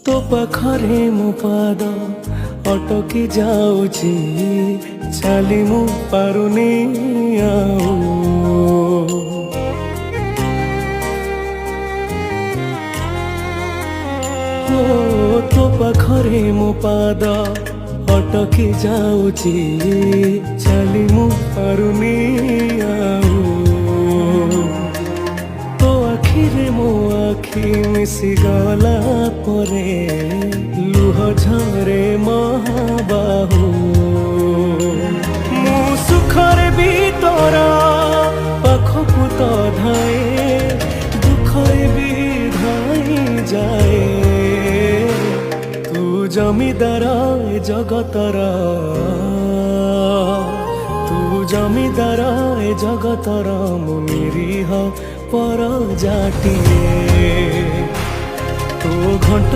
तो पाखरे मो पाद अटकी जाऊची चाली मु पारुनी आऊ तो पाखरे मो पाद अटकी जाऊची चाली मु पारुनी आऊ तो आखिरे मो आखि मिसी गला परे लुह झरे महाबाहु मु सुखरे भी तोरा पाखकु तो धाए दुखरे भी धाई जाए तू जमीदार ए जगतर तू जमीदार ए जगतर मु निरीह पर जाटिए तो घंट